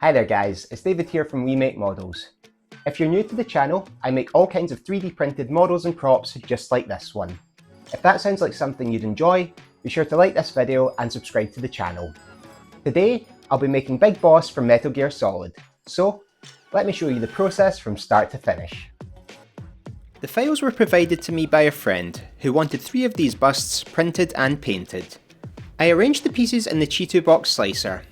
Hi there guys, it's David here from We Make Models. If you're new to the channel, I make all kinds of 3D printed models and props just like this one. If that sounds like something you'd enjoy, be sure to like this video and subscribe to the channel. Today, I'll be making Big Boss from Metal Gear Solid, so let me show you the process from start to finish. The files were provided to me by a friend who wanted 3 of these busts printed and painted. I arranged the pieces in the Cheeto Box slicer.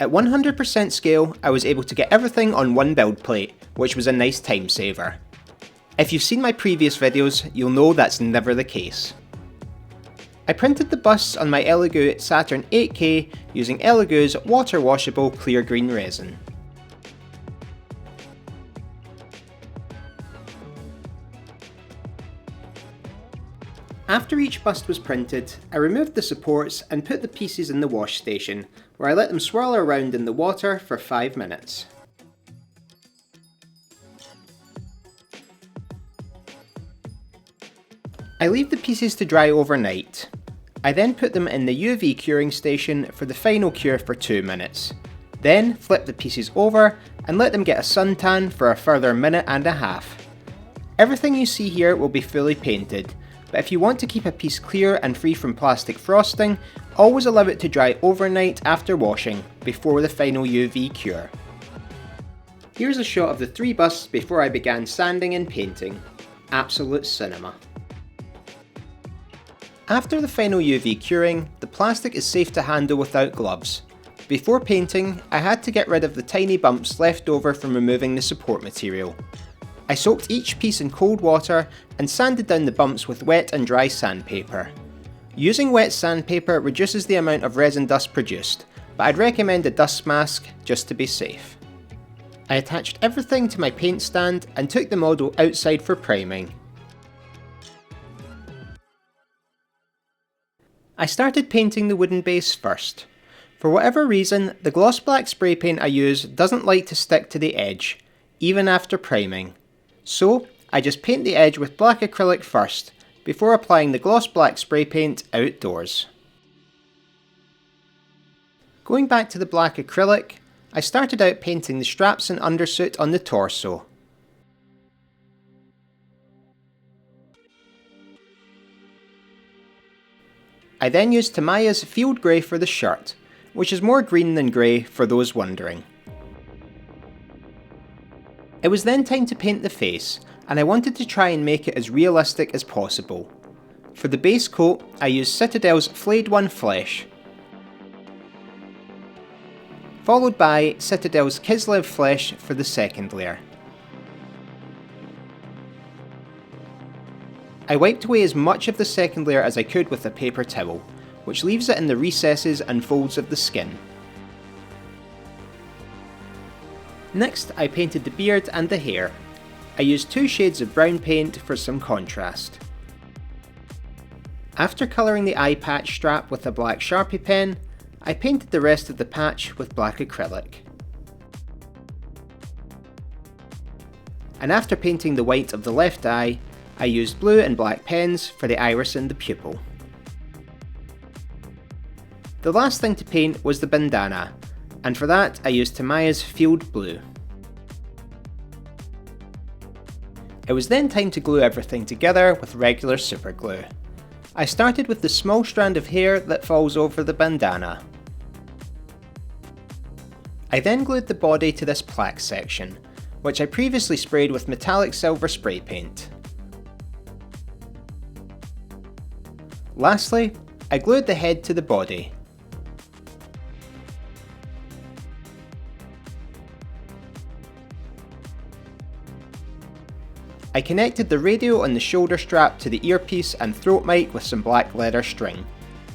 At 100% scale, I was able to get everything on one build plate, which was a nice time saver. If you've seen my previous videos, you'll know that's never the case. I printed the busts on my Elegoo Saturn 8K using Elegoo's water washable clear green resin. After each bust was printed, I removed the supports and put the pieces in the wash station, where I let them swirl around in the water for 5 minutes. I leave the pieces to dry overnight. I then put them in the UV curing station for the final cure for 2 minutes. Then flip the pieces over and let them get a suntan for a further minute and a half. Everything you see here will be fully painted, but if you want to keep a piece clear and free from plastic frosting, always allow it to dry overnight after washing, before the final UV cure. Here's a shot of the 3 busts before I began sanding and painting. Absolute cinema. After the final UV curing, the plastic is safe to handle without gloves. Before painting, I had to get rid of the tiny bumps left over from removing the support material. I soaked each piece in cold water and sanded down the bumps with wet and dry sandpaper. Using wet sandpaper reduces the amount of resin dust produced, but I'd recommend a dust mask just to be safe. I attached everything to my paint stand and took the model outside for priming. I started painting the wooden base first. For whatever reason, the gloss black spray paint I use doesn't like to stick to the edge, even after priming. So, I just paint the edge with black acrylic first, before applying the gloss black spray paint outdoors. Going back to the black acrylic, I started out painting the straps and undersuit on the torso. I then used Tamiya's Field Grey for the shirt, which is more green than grey for those wondering. It was then time to paint the face, and I wanted to try and make it as realistic as possible. For the base coat, I used Citadel's Flayed One Flesh, followed by Citadel's Kislev Flesh for the second layer. I wiped away as much of the second layer as I could with a paper towel, which leaves it in the recesses and folds of the skin. Next, I painted the beard and the hair. I used 2 shades of brown paint for some contrast. After colouring the eye patch strap with a black Sharpie pen, I painted the rest of the patch with black acrylic. And after painting the white of the left eye, I used blue and black pens for the iris and the pupil. The last thing to paint was the bandana, and for that I used Tamiya's Field Blue. It was then time to glue everything together with regular super glue. I started with the small strand of hair that falls over the bandana. I then glued the body to this plaque section, which I previously sprayed with metallic silver spray paint. Lastly, I glued the head to the body. I connected the radio on the shoulder strap to the earpiece and throat mic with some black leather string,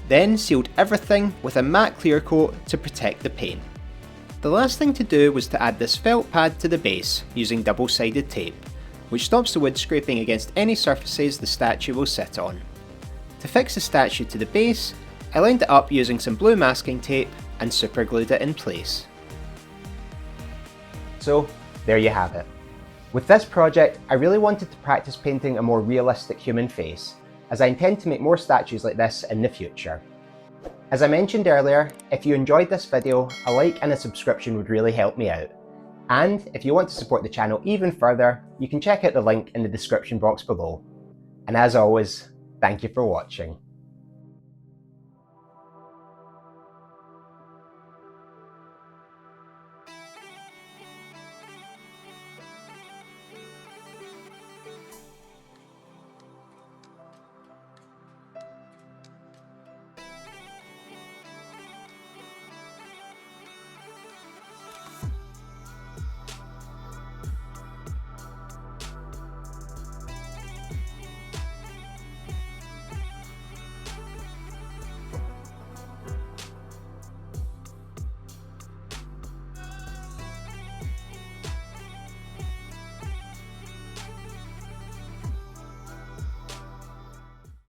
then sealed everything with a matte clear coat to protect the paint. The last thing to do was to add this felt pad to the base using double-sided tape, which stops the wood scraping against any surfaces the statue will sit on. To fix the statue to the base, I lined it up using some blue masking tape and super glued it in place. So, there you have it. With this project, I really wanted to practice painting a more realistic human face, as I intend to make more statues like this in the future. As I mentioned earlier, if you enjoyed this video, a like and a subscription would really help me out. And if you want to support the channel even further, you can check out the link in the description box below. And as always, thank you for watching.